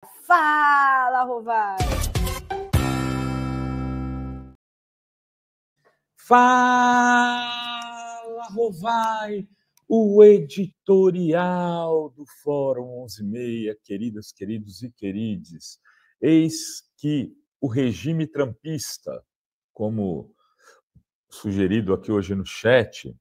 Fala, Rovai! Fala, Rovai! O editorial do Fórum 11:30, queridas, queridos e querides. Eis que o regime trumpista, como sugerido aqui hoje no chat,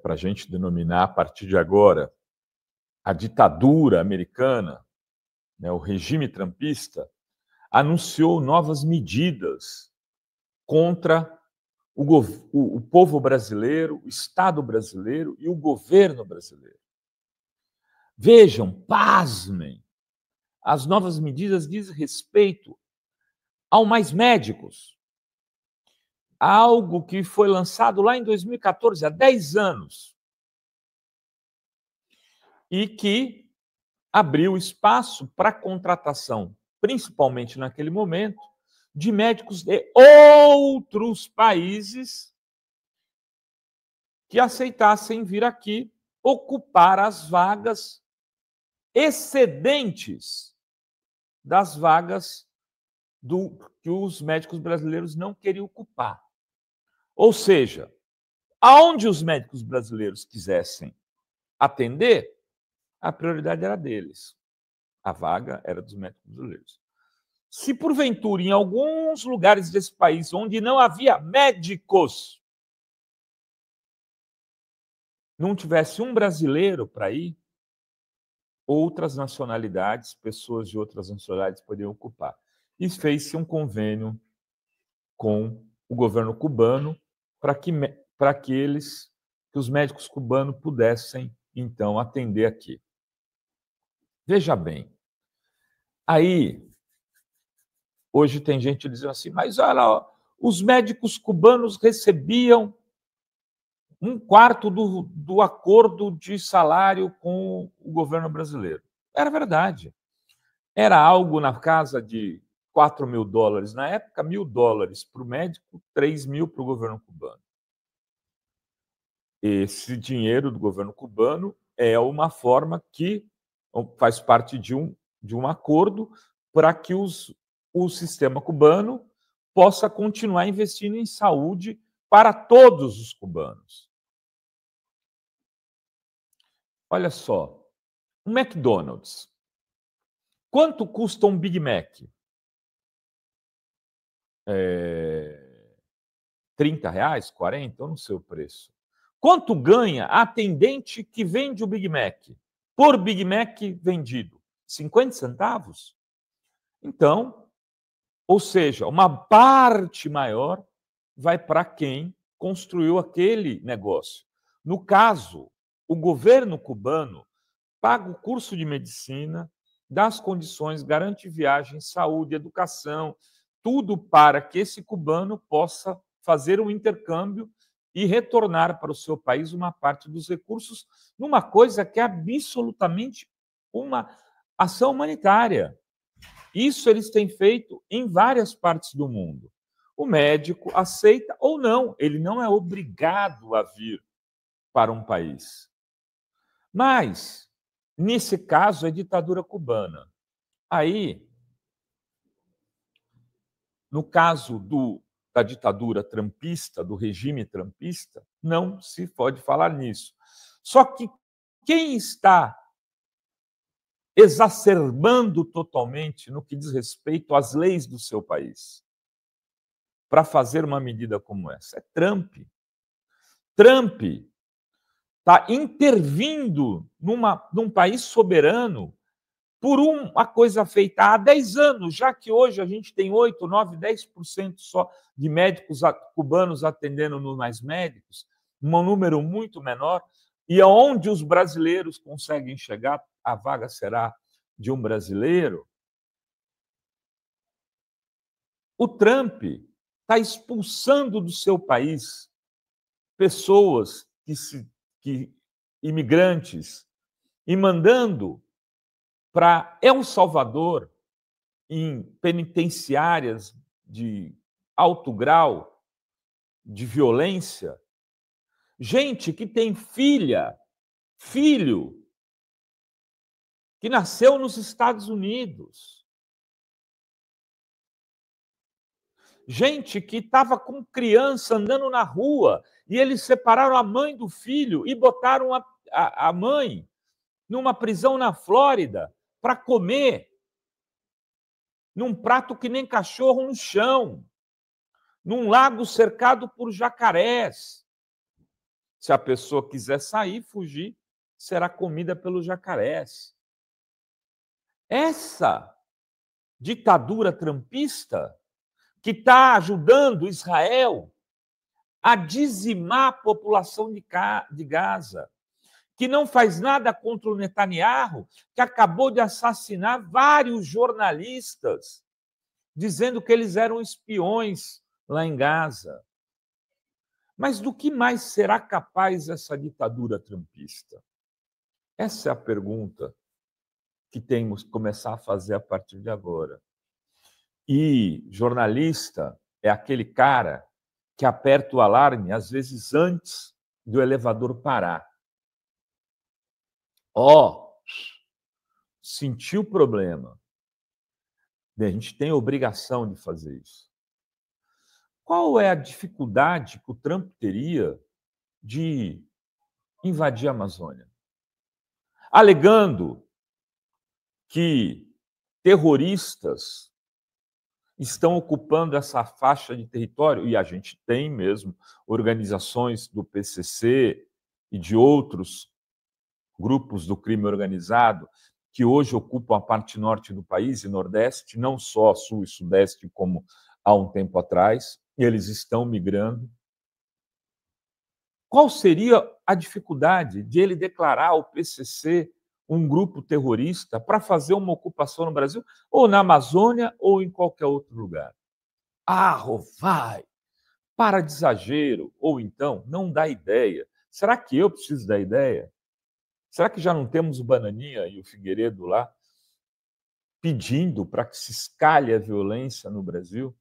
para a gente denominar a partir de agora a ditadura americana, o regime trumpista, anunciou novas medidas contra o povo brasileiro, o Estado brasileiro e o governo brasileiro. Vejam, pasmem, as novas medidas dizem respeito ao Mais Médicos, algo que foi lançado lá em 2014, há 10 anos, e que abriu espaço para a contratação, principalmente naquele momento, de médicos de outros países que aceitassem vir aqui ocupar as vagas excedentes das vagas que os médicos brasileiros não queriam ocupar. Ou seja, aonde os médicos brasileiros quisessem atender, a prioridade era deles. A vaga era dos médicos brasileiros. Se porventura, em alguns lugares desse país onde não havia médicos, não tivesse um brasileiro para ir, outras nacionalidades, pessoas de outras nacionalidades poderiam ocupar. E fez-se um convênio com o governo cubano para que os médicos cubanos pudessem, então, atender aqui. Veja bem, aí, hoje tem gente dizendo assim, mas olha, os médicos cubanos recebiam 1/4 do acordo de salário com o governo brasileiro. Era verdade. Era algo na casa de $4.000 na época, $1.000 para o médico, 3.000 para o governo cubano. Esse dinheiro do governo cubano é uma forma que faz parte de um acordo para que o sistema cubano possa continuar investindo em saúde para todos os cubanos. Olha só, um McDonald's. Quanto custa um Big Mac? R$30, 40, eu não sei o preço. Quanto ganha a atendente que vende o Big Mac? Por Big Mac vendido? 50 centavos? Então, ou seja, uma parte maior vai para quem construiu aquele negócio. No caso, o governo cubano paga o curso de medicina, dá as condições, garante viagem, saúde, educação, tudo para que esse cubano possa fazer um intercâmbio e retornar para o seu país uma parte dos recursos, numa coisa que é absolutamente uma ação humanitária. Isso eles têm feito em várias partes do mundo. O médico aceita ou não, ele não é obrigado a vir para um país. Mas, nesse caso, é ditadura cubana. Aí, no caso da ditadura trumpista, do regime trumpista, não se pode falar nisso. Só que quem está exacerbando totalmente no que diz respeito às leis do seu país para fazer uma medida como essa? É Trump. Trump está intervindo num país soberano por uma coisa feita há 10 anos, já que hoje a gente tem 8, 9, 10% só de médicos cubanos atendendo no Mais Médicos, um número muito menor, e aonde os brasileiros conseguem chegar, a vaga será de um brasileiro. O Trump está expulsando do seu país pessoas imigrantes e mandando para El Salvador, em penitenciárias de alto grau de violência, gente que tem filho que nasceu nos Estados Unidos. Gente que estava com criança andando na rua e eles separaram a mãe do filho e botaram a mãe numa prisão na Flórida para comer num prato que nem cachorro no chão, num lago cercado por jacarés. Se a pessoa quiser sair, fugir, será comida pelos jacarés. Essa ditadura trumpista que está ajudando Israel a dizimar a população de Gaza, que não faz nada contra o Netanyahu, que acabou de assassinar vários jornalistas, dizendo que eles eram espiões lá em Gaza. Mas do que mais será capaz essa ditadura trumpista? Essa é a pergunta que temos que começar a fazer a partir de agora. E jornalista é aquele cara que aperta o alarme, às vezes antes do elevador parar. Sentiu o problema. A gente tem a obrigação de fazer isso. Qual é a dificuldade que o Trump teria de invadir a Amazônia? Alegando que terroristas estão ocupando essa faixa de território, e a gente tem mesmo organizações do PCC e de outros grupos do crime organizado que hoje ocupam a parte norte do país e nordeste, não só sul e sudeste como há um tempo atrás, e eles estão migrando. Qual seria a dificuldade de ele declarar o PCC um grupo terrorista para fazer uma ocupação no Brasil, ou na Amazônia, ou em qualquer outro lugar? Vai! Para de exagero, ou então, não dá ideia. Será que eu preciso dar ideia? Será que já não temos o Bananinha e o Figueiredo lá pedindo para que se escalhe a violência no Brasil?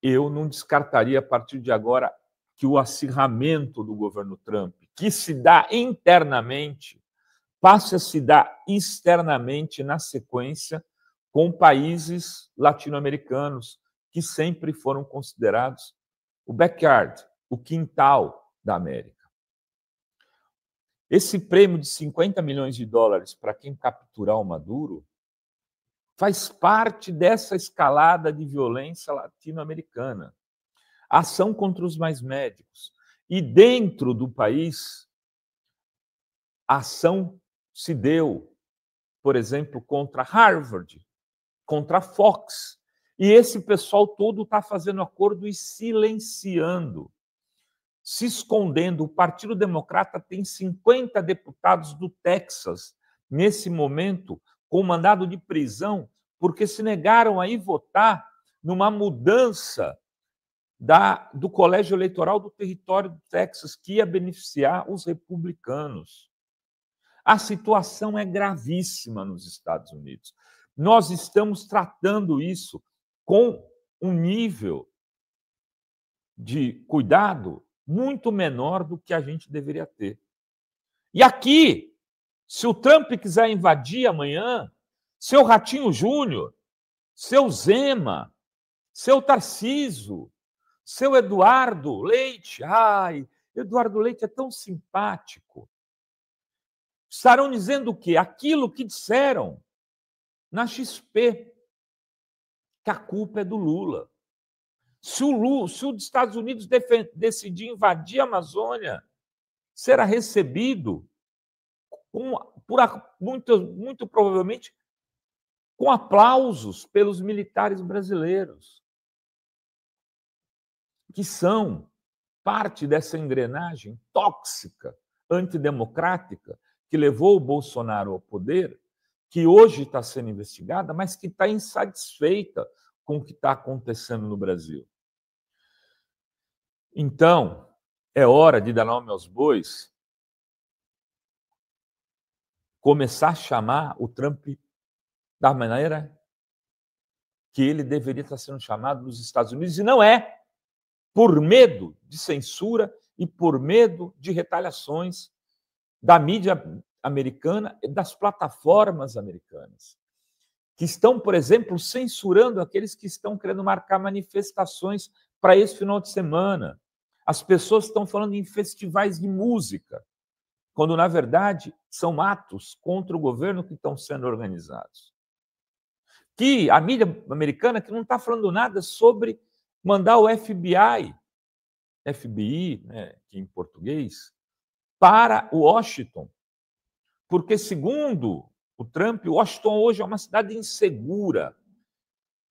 Eu não descartaria, a partir de agora, que o acirramento do governo Trump, que se dá internamente, passe a se dar externamente na sequência com países latino-americanos que sempre foram considerados o backyard, o quintal da América. Esse prêmio de 50 milhões de dólares para quem capturar o Maduro faz parte dessa escalada de violência latino-americana. Ação contra os mais médicos. E dentro do país, a ação se deu, por exemplo, contra Harvard, contra a Fox. E esse pessoal todo está fazendo acordo e silenciando, se escondendo. O Partido Democrata tem 50 deputados do Texas, nesse momento, com mandado de prisão, porque se negaram a ir votar numa mudança do colégio eleitoral do território do Texas, que ia beneficiar os republicanos. A situação é gravíssima nos Estados Unidos. Nós estamos tratando isso com um nível de cuidado muito menor do que a gente deveria ter. E aqui, se o Trump quiser invadir amanhã, seu Ratinho Júnior, seu Zema, seu Tarcísio, seu Eduardo Leite, Eduardo Leite é tão simpático. Estarão dizendo o quê? Aquilo que disseram na XP, que a culpa é do Lula. Se os Estados Unidos decidir invadir a Amazônia, será recebido muito provavelmente com aplausos pelos militares brasileiros, que são parte dessa engrenagem tóxica, antidemocrática, que levou o Bolsonaro ao poder, que hoje está sendo investigada, mas que está insatisfeita com o que está acontecendo no Brasil. Então, é hora de dar nome aos bois, começar a chamar o Trump da maneira que ele deveria estar sendo chamado nos Estados Unidos, e não é, por medo de censura e por medo de retaliações da mídia americana e das plataformas americanas, que estão, por exemplo, censurando aqueles que estão querendo marcar manifestações para esse final de semana. As pessoas estão falando em festivais de música, quando, na verdade, são atos contra o governo que estão sendo organizados. Que a mídia americana que não está falando nada sobre mandar o FBI, né, que em português, para Washington. Porque, segundo o Trump, Washington hoje é uma cidade insegura.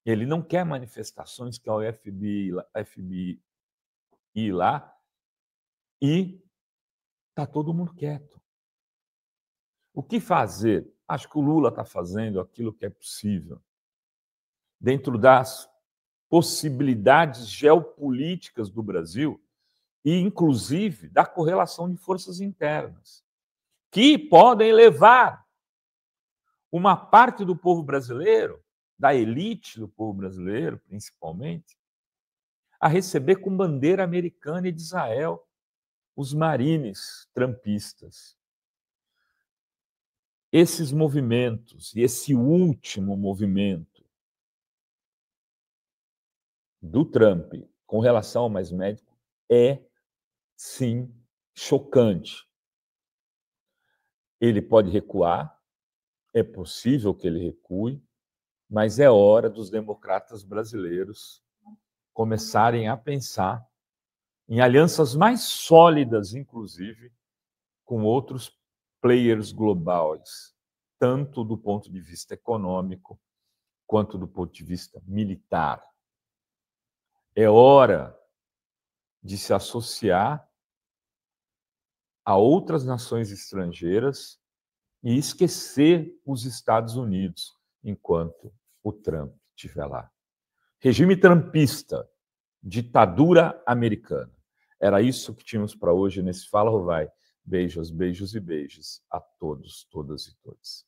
Ele não quer manifestações, que é o FBI lá, e está todo mundo quieto. O que fazer? Acho que o Lula está fazendo aquilo que é possível, dentro das possibilidades geopolíticas do Brasil e, inclusive, da correlação de forças internas, que podem levar uma parte do povo brasileiro, da elite do povo brasileiro, principalmente, a receber com bandeira americana e de Israel os marines trumpistas. Esses movimentos, e esse último movimento do Trump com relação ao Mais Médico é, sim, chocante. Ele pode recuar, é possível que ele recue, mas é hora dos democratas brasileiros começarem a pensar em alianças mais sólidas, inclusive, com outros players globais, tanto do ponto de vista econômico quanto do ponto de vista militar. É hora de se associar a outras nações estrangeiras e esquecer os Estados Unidos enquanto o Trump estiver lá. Regime trumpista, ditadura americana. Era isso que tínhamos para hoje nesse Fala Rovai. Beijos, beijos e beijos a todos, todas e todos.